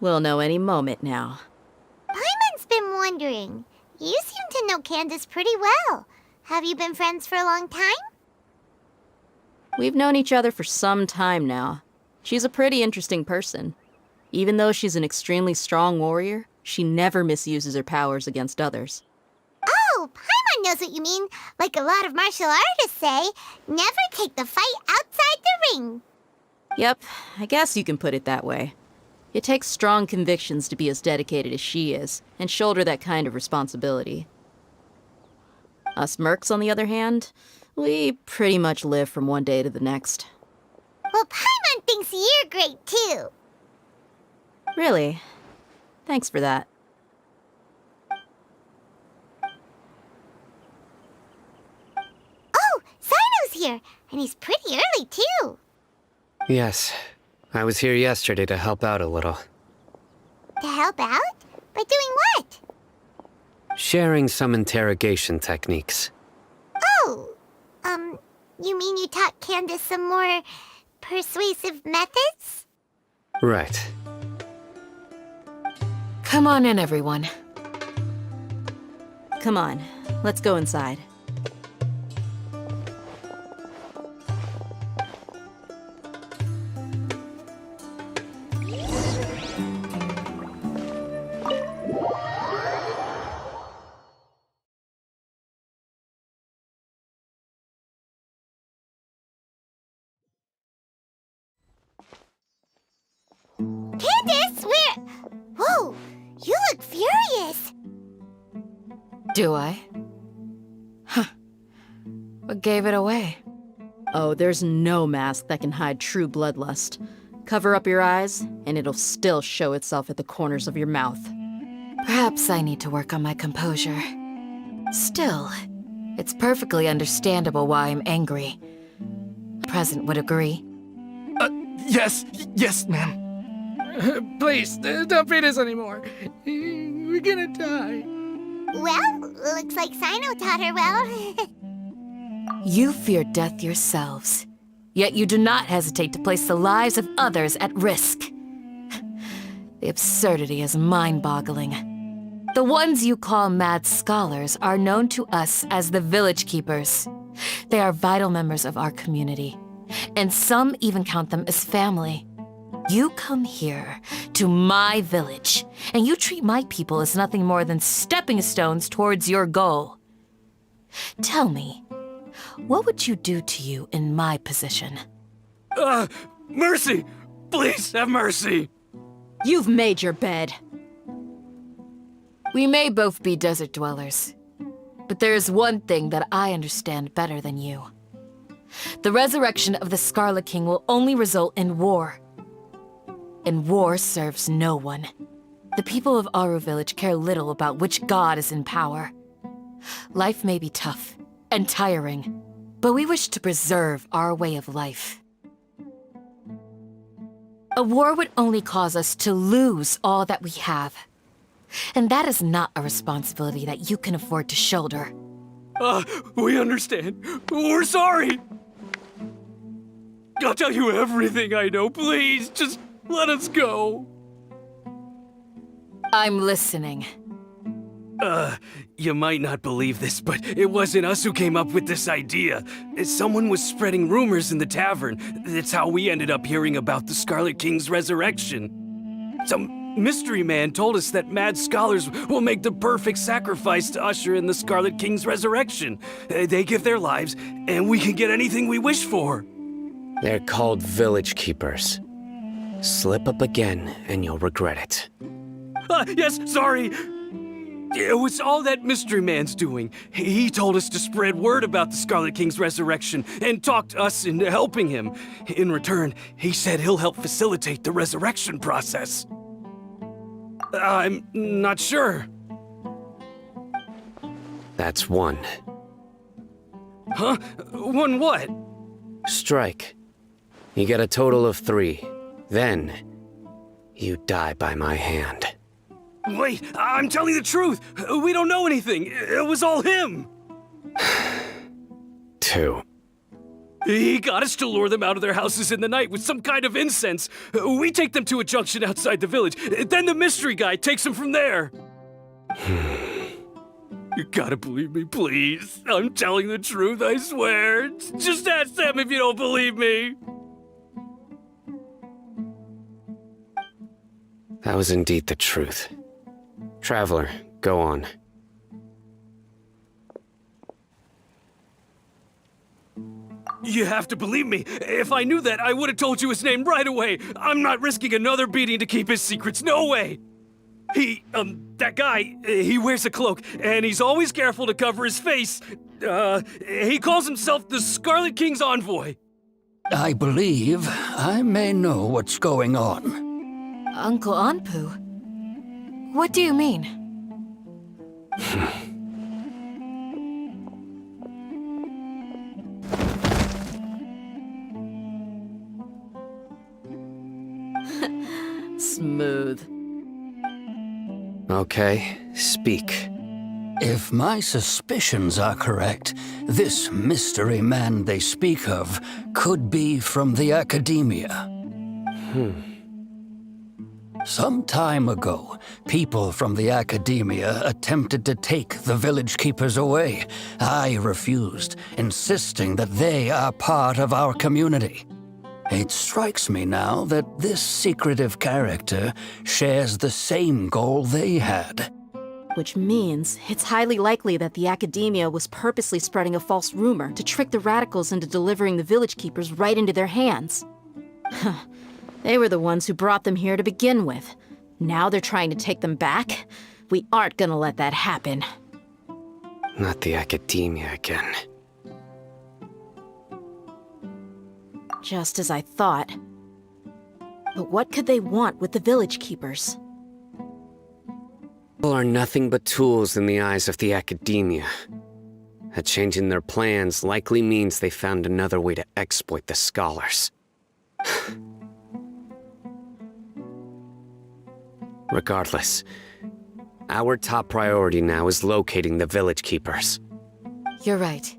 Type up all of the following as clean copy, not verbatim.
We'll know any moment now. Paimon's been wondering. You seem to know Candace pretty well. Have you been friends for a long time? We've known each other for some time now. She's a pretty interesting person. Even though she's an extremely strong warrior, she never misuses her powers against others. Oh, Paimon knows what you mean. Like a lot of martial artists say, never take the fight outside the ring. Yep, I guess you can put it that way. It takes strong convictions to be as dedicated as she is, and shoulder that kind of responsibility. Us mercs, on the other hand, we pretty much live from one day to the next. Well, Paimon thinks you're great too. Really? Thanks for that. Oh, Sino's here, and he's pretty early too. Yes. I was here yesterday to help out a little. To help out? By doing what? Sharing some interrogation techniques. Oh, you mean you taught Candace some more persuasive methods? Right. Come on in, everyone. Come on, let's go inside. Candace, where? Whoa, you look furious. Do I? Huh. What gave it away? Oh, there's no mask that can hide true bloodlust. Cover up your eyes, and it'll still show itself at the corners of your mouth. Perhaps I need to work on my composure. Still, it's perfectly understandable why I'm angry. Present would agree. Yes, ma'am. Please, don't beat us anymore. We're gonna die. Well, looks like Sino taught her well. You fear death yourselves, yet you do not hesitate to place the lives of others at risk. The absurdity is mind-boggling. The ones you call mad scholars are known to us as the Village Keepers. They are vital members of our community, and some even count them as family. You come here, to my village, and you treat my people as nothing more than stepping stones towards your goal. Tell me, what would you do to you in my position? Mercy! Please have mercy! You've made your bed. We may both be desert dwellers, but there is one thing that I understand better than you. The resurrection of the Scarlet King will only result in war. And war serves no one. The people of Aru Village care little about which god is in power. Life may be tough and tiring, but we wish to preserve our way of life. A war would only cause us to lose all that we have. And that is not a responsibility that you can afford to shoulder. We understand. We're sorry! I'll tell you everything I know, please. Just let us go. I'm listening. You might not believe this, but it wasn't us who came up with this idea. Someone was spreading rumors in the tavern. That's how we ended up hearing about the Scarlet King's resurrection. Some mystery man told us that mad scholars will make the perfect sacrifice to usher in the Scarlet King's resurrection. They give their lives, and we can get anything we wish for. They're called Village Keepers. Slip up again, and you'll regret it. Yes, sorry. It was all that mystery man's doing. He told us to spread word about the Scarlet King's resurrection and talked us into helping him. In return, he said he'll help facilitate the resurrection process. I'm not sure. That's one. Huh? One what? Strike. You get a total of 3. Then, you die by my hand. Wait, I'm telling the truth. We don't know anything. It was all him. 2. He got us to lure them out of their houses in the night with some kind of incense. We take them to a junction outside the village. Then the mystery guy takes them from there. You gotta believe me, please. I'm telling the truth, I swear. Just ask them if you don't believe me. That was indeed the truth. Traveler, go on. You have to believe me. If I knew that, I would have told you his name right away. I'm not risking another beating to keep his secrets. No way. That guy, he wears a cloak, and he's always careful to cover his face. He calls himself the Scarlet King's envoy. I believe I may know what's going on. Uncle Anpu? What do you mean? Smooth. Okay, speak. If my suspicions are correct, this mystery man they speak of could be from the Academia. Some time ago, people from the Academia attempted to take the village keepers away. I refused, insisting that they are part of our community. It strikes me now that this secretive character shares the same goal they had. Which means it's highly likely that the Academia was purposely spreading a false rumor to trick the radicals into delivering the village keepers right into their hands. They were the ones who brought them here to begin with. Now they're trying to take them back? We aren't gonna let that happen. Not the Academia again. Just as I thought. But what could they want with the village keepers? People are nothing but tools in the eyes of the Academia. A change in their plans likely means they found another way to exploit the scholars. Regardless, our top priority now is locating the village keepers. You're right.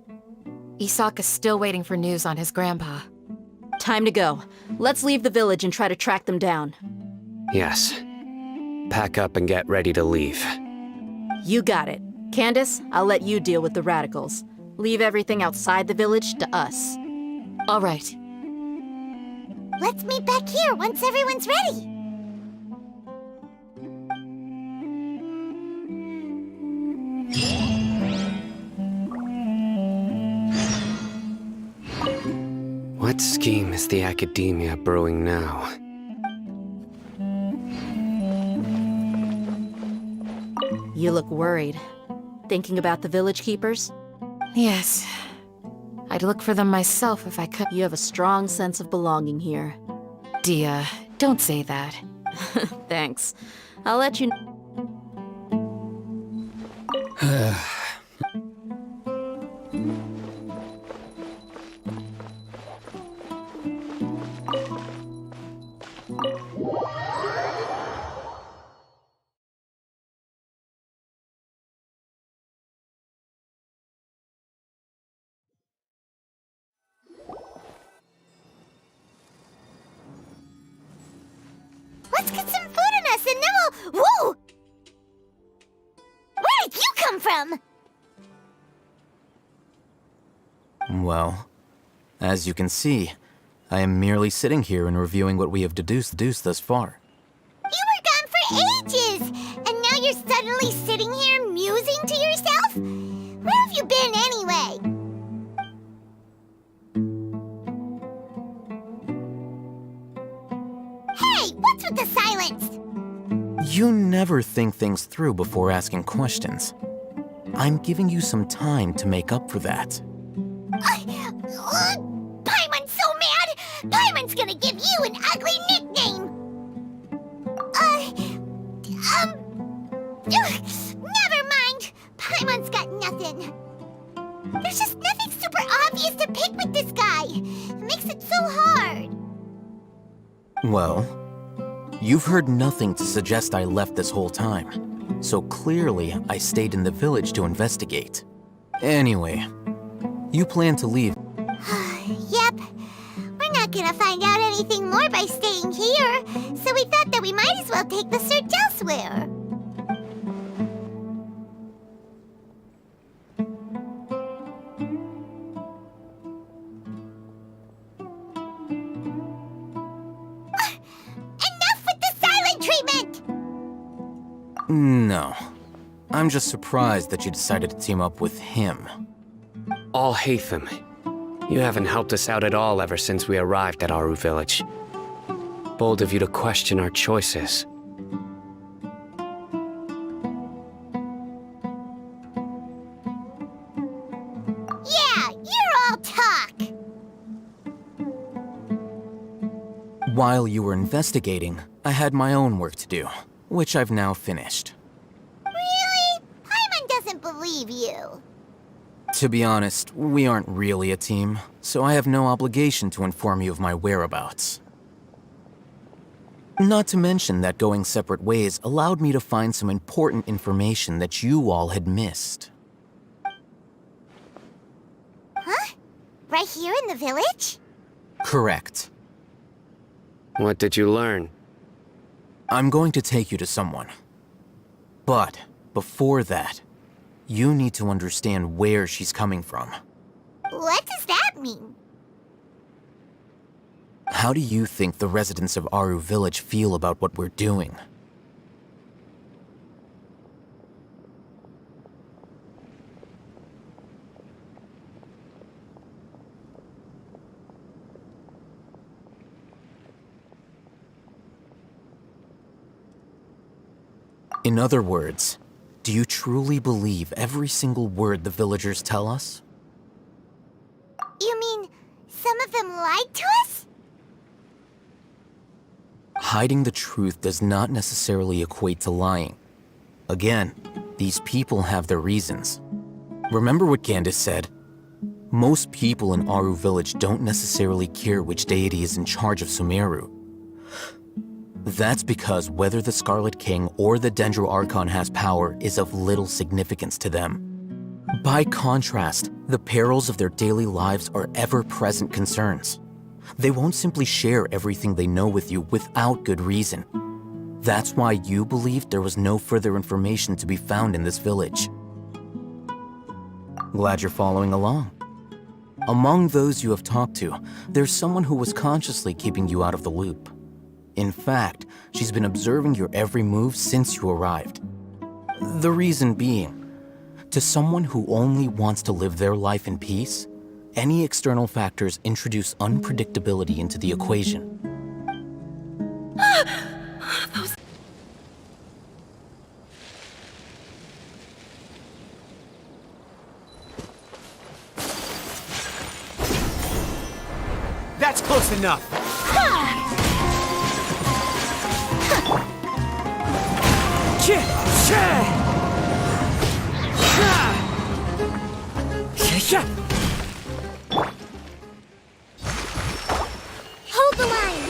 Isaka's still waiting for news on his grandpa. Time to go. Let's leave the village and try to track them down. Yes. Pack up and get ready to leave. You got it. Candace, I'll let you deal with the radicals. Leave everything outside the village to us. All right. Let's meet back here once everyone's ready. What scheme is the Academia brewing now? You look worried. Thinking about the village keepers? Yes. I'd look for them myself if I could. You have a strong sense of belonging here. Dia, don't say that. Thanks. I'll let you... Let's get some food in us and then we'll... Whoa! Where did you come from? Well, as you can see, I am merely sitting here and reviewing what we have deduced thus far. You were gone for ages! And now you're suddenly sitting here musing to yourself? Where have you been anyway? Hey, what's with the silence? You never think things through before asking questions. I'm giving you some time to make up for that. Paimon's so mad! Paimon's gonna give you an ugly nickname! Never mind! Paimon's got nothing. There's just nothing super obvious to pick with this guy. It makes it so hard. Well, you've heard nothing to suggest I left this whole time, so clearly I stayed in the village to investigate. Anyway, you plan to leave. Yeah, not gonna find out anything more by staying here, so we thought that we might as well take the search elsewhere. Enough with the silent treatment! No. I'm just surprised that you decided to team up with him. All Hatham, you haven't helped us out at all ever since we arrived at Aru Village. Bold of you to question our choices. Yeah, you're all talk! While you were investigating, I had my own work to do, which I've now finished. Really? Paimon doesn't believe you. To be honest, we aren't really a team, so I have no obligation to inform you of my whereabouts. Not to mention that going separate ways allowed me to find some important information that you all had missed. Huh? Right here in the village? Correct. What did you learn? I'm going to take you to someone. But before that, you need to understand where she's coming from. What does that mean? How do you think the residents of Aru Village feel about what we're doing? In other words, do you truly believe every single word the villagers tell us? You mean, some of them lied to us? Hiding the truth does not necessarily equate to lying. Again, these people have their reasons. Remember what Candace said? Most people in Aru Village don't necessarily care which deity is in charge of Sumeru. That's because whether the Scarlet King or the Dendro Archon has power is of little significance to them. By contrast, the perils of their daily lives are ever-present concerns. They won't simply share everything they know with you without good reason. That's why you believed there was no further information to be found in this village. Glad you're following along. Among those you have talked to, there's someone who was consciously keeping you out of the loop. In fact, she's been observing your every move since you arrived. The reason being, to someone who only wants to live their life in peace, any external factors introduce unpredictability into the equation. That's close enough. Hold the line!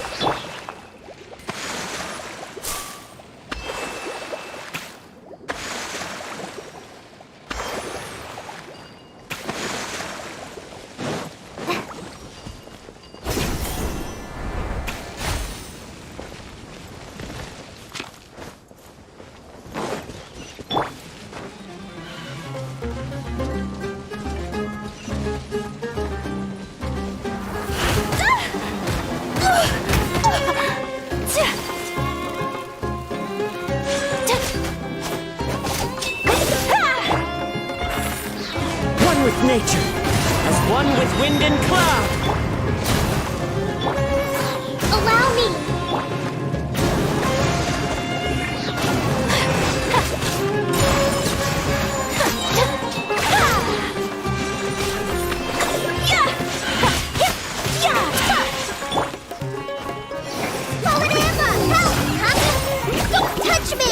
One with nature, as one with wind and cloud. Allow me! Forward Amber! Help! Don't touch me!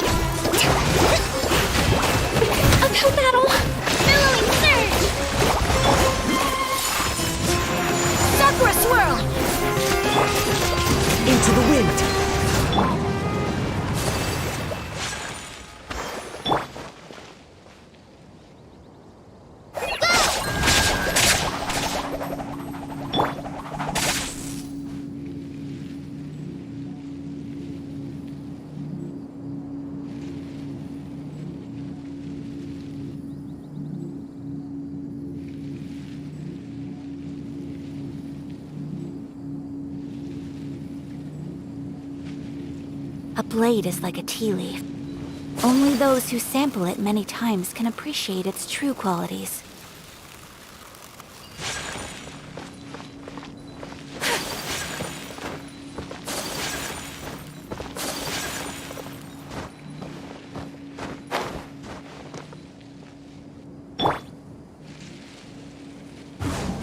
Uphill battle! Billowing surge! Sakura swirl! Into the wind. That blade is like a tea leaf. Only those who sample it many times can appreciate its true qualities.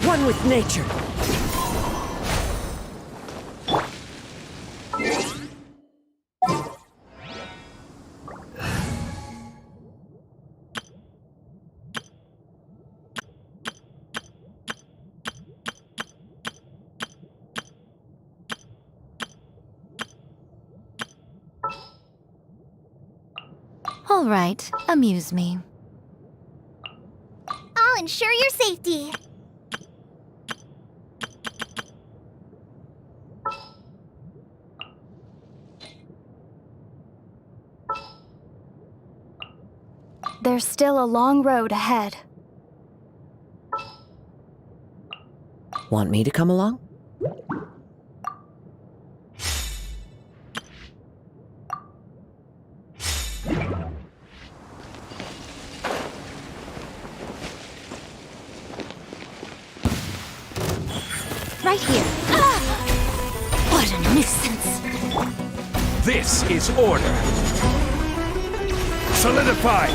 One with nature. All right, amuse me. I'll ensure your safety. There's still a long road ahead. Want me to come along? Right here. What a nuisance. This is order. Solidify!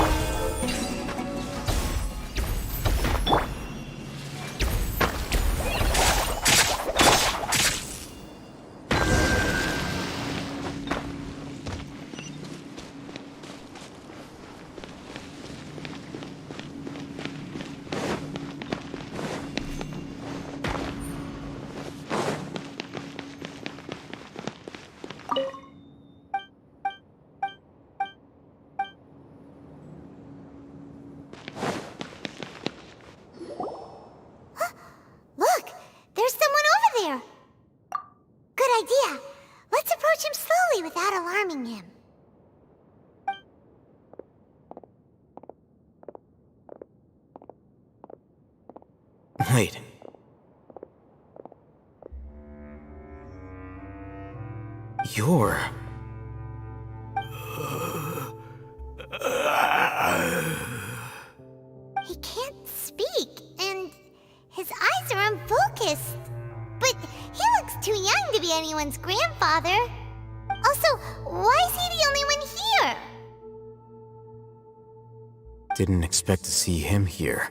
Look! There's someone over there! Good idea. Let's approach him slowly without alarming him. Wait. You're... He can't speak, and his eyes are unfocused. But he looks too young to be anyone's grandfather. Also, why is he the only one here? Didn't expect to see him here.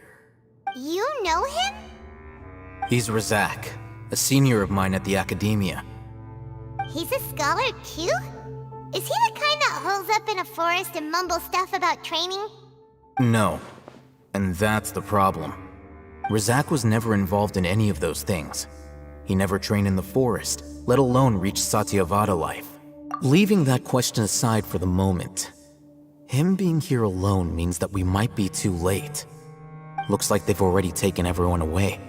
You know him? He's Razak, a senior of mine at the Academia. He's a scholar too? Is he the kind that holes up in a forest and mumbles stuff about training? No. And that's the problem. Razak was never involved in any of those things. He never trained in the forest, let alone reach Satyavada life. Leaving that question aside for the moment, him being here alone means that we might be too late. Looks like they've already taken everyone away.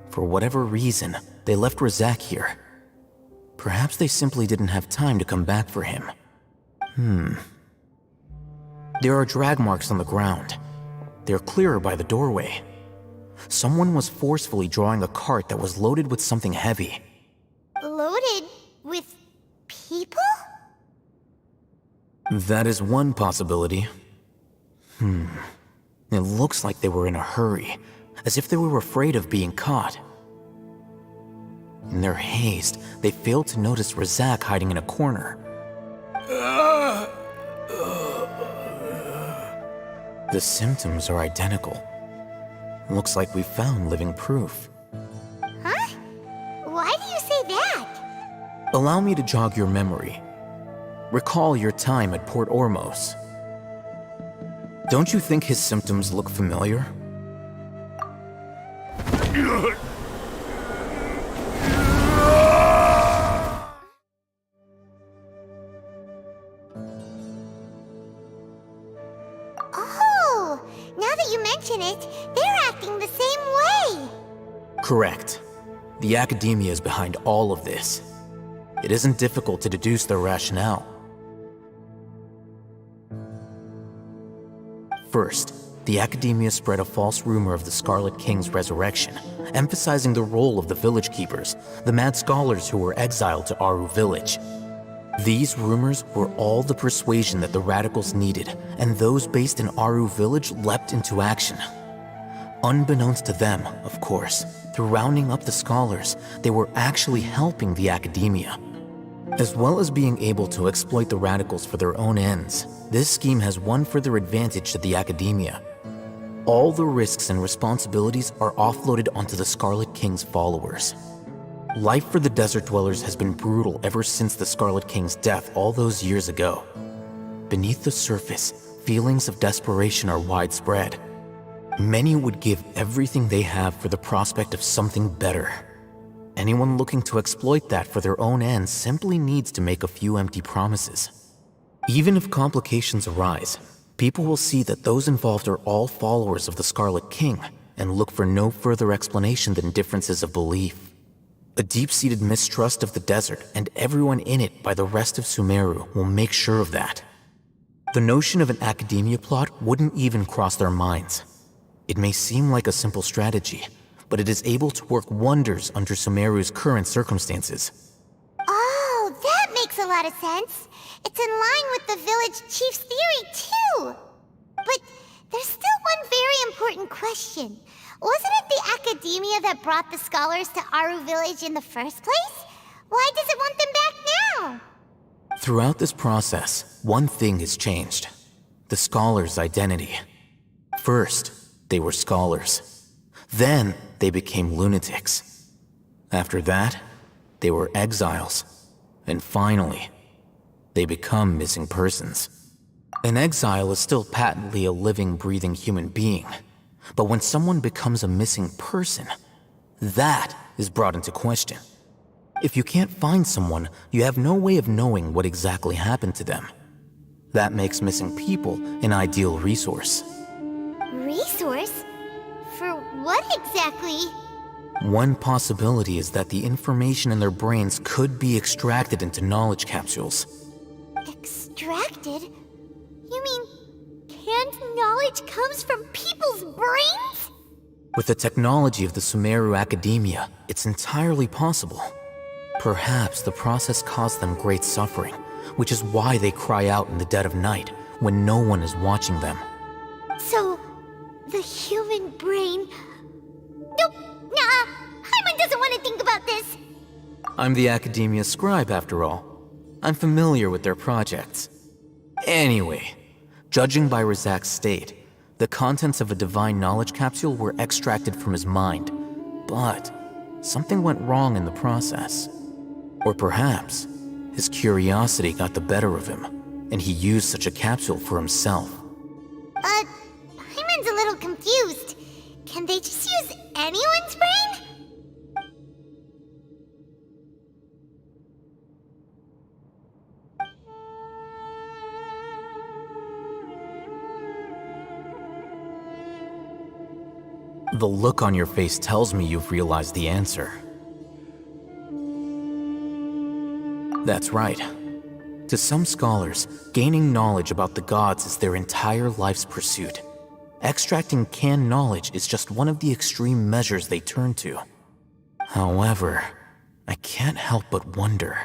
For whatever reason, they left Razak here. Perhaps they simply didn't have time to come back for him. There are drag marks on the ground. They're clearer by the doorway. Someone was forcefully drawing a cart that was loaded with something heavy. Loaded with people? That is one possibility. It looks like they were in a hurry, as if they were afraid of being caught. In their haste, they failed to notice Razak hiding in a corner. The symptoms are identical. Looks like we found living proof. Huh? Why do you say that? Allow me to jog your memory. Recall your time at Port Ormos. Don't you think his symptoms look familiar? Oh, now that you mention it, they're acting the same way. Correct. The Academia is behind all of this. It isn't difficult to deduce their rationale. First, the Academia spread a false rumor of the Scarlet King's resurrection, emphasizing the role of the village keepers, the mad scholars who were exiled to Aru village. These rumors were all the persuasion that the radicals needed, and those based in Aru Village leapt into action. Unbeknownst to them, of course, through rounding up the scholars, they were actually helping the academia. As well as being able to exploit the radicals for their own ends, this scheme has one further advantage to the academia. All the risks and responsibilities are offloaded onto the Scarlet King's followers. Life for the desert dwellers has been brutal ever since the Scarlet King's death all those years ago. Beneath the surface, feelings of desperation are widespread. Many would give everything they have for the prospect of something better. Anyone looking to exploit that for their own ends simply needs to make a few empty promises. Even if complications arise, people will see that those involved are all followers of the Scarlet King and look for no further explanation than differences of belief. A deep-seated mistrust of the desert and everyone in it by the rest of Sumeru will make sure of that. The notion of an academia plot wouldn't even cross their minds. It may seem like a simple strategy, but it is able to work wonders under Sumeru's current circumstances. Oh, that makes a lot of sense. It's in line with the village chief's theory, too. But there's still one very important question. Wasn't it the academia that brought the scholars to Aru Village in the first place? Why does it want them back now? Throughout this process, one thing has changed. The scholars' identity. First, they were scholars. Then, they became lunatics. After that, they were exiles. And finally, they become missing persons. An exile is still patently a living, breathing human being. But when someone becomes a missing person, that is brought into question. If you can't find someone, you have no way of knowing what exactly happened to them. That makes missing people an ideal resource. Resource? For what exactly? One possibility is that the information in their brains could be extracted into knowledge capsules. Extracted? You mean canned knowledge comes from people's brains? With the technology of the Sumeru Academia, it's entirely possible. Perhaps the process caused them great suffering, which is why they cry out in the dead of night when no one is watching them. So, the human brain... Nope, nah, Hyman doesn't want to think about this. I'm the Academia scribe, after all. I'm familiar with their projects. Anyway, judging by Razak's state, the contents of a divine knowledge capsule were extracted from his mind. But something went wrong in the process. Or perhaps his curiosity got the better of him, and he used such a capsule for himself. Hyman's a little confused. Can they just use anyone's brain? The look on your face tells me you've realized the answer. That's right. To some scholars, gaining knowledge about the gods is their entire life's pursuit. Extracting canned knowledge is just one of the extreme measures they turn to. However, I can't help but wonder,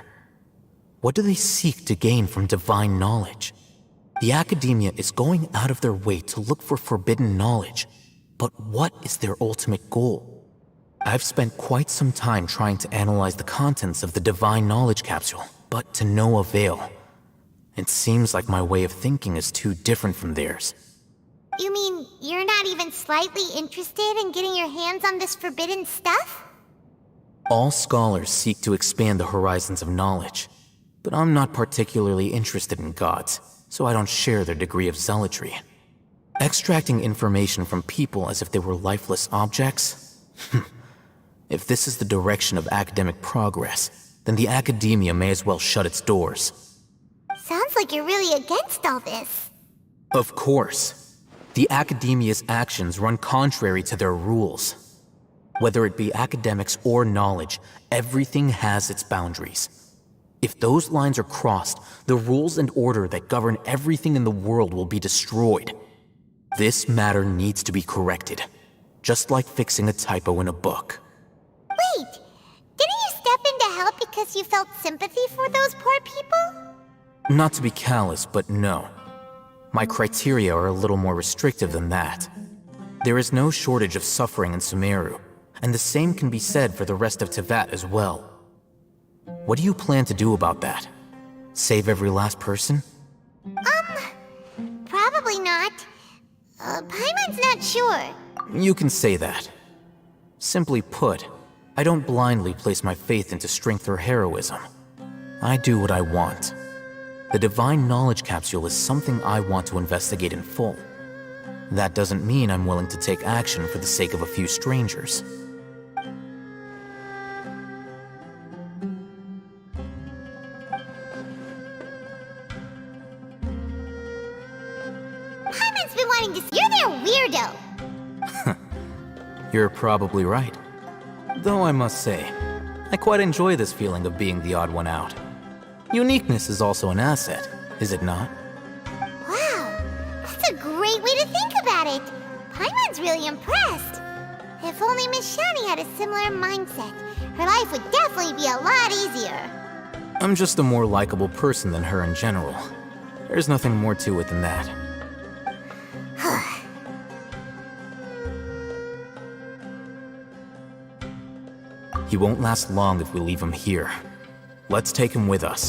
what do they seek to gain from divine knowledge? The Academia is going out of their way to look for forbidden knowledge, but what is their ultimate goal? I've spent quite some time trying to analyze the contents of the divine knowledge capsule, but to no avail. It seems like my way of thinking is too different from theirs. You mean you're not even slightly interested in getting your hands on this forbidden stuff? All scholars seek to expand the horizons of knowledge, but I'm not particularly interested in gods, so I don't share their degree of zealotry. Extracting information from people as if they were lifeless objects? If this is the direction of academic progress, then the Academia may as well shut its doors. Sounds like you're really against all this. Of course. The Academia's actions run contrary to their rules. Whether it be academics or knowledge, everything has its boundaries. If those lines are crossed, the rules and order that govern everything in the world will be destroyed. This matter needs to be corrected, just like fixing a typo in a book. Wait, didn't you step in to help because because you felt sympathy for those poor people? Not to be callous, but no. My criteria are a little more restrictive than that. There is no shortage of suffering in Sumeru, and the same can be said for the rest of Teyvat as well. What do you plan to do about that? Save every last person? Probably not. Paimon's not sure. You can say that. Simply put, I don't blindly place my faith into strength or heroism. I do what I want. The Divine Knowledge Capsule is something I want to investigate in full. That doesn't mean I'm willing to take action for the sake of a few strangers. Paimon's been wanting to see. You're their weirdo. You're probably right. Though I must say, I quite enjoy this feeling of being the odd one out. Uniqueness is also an asset, is it not? Wow, that's a great way to think about it. Paimon's really impressed. If only Miss Shani had a similar mindset, her life would definitely be a lot easier. I'm just a more likable person than her in general. There's nothing more to it than that. He won't last long if we leave him here. Let's take him with us.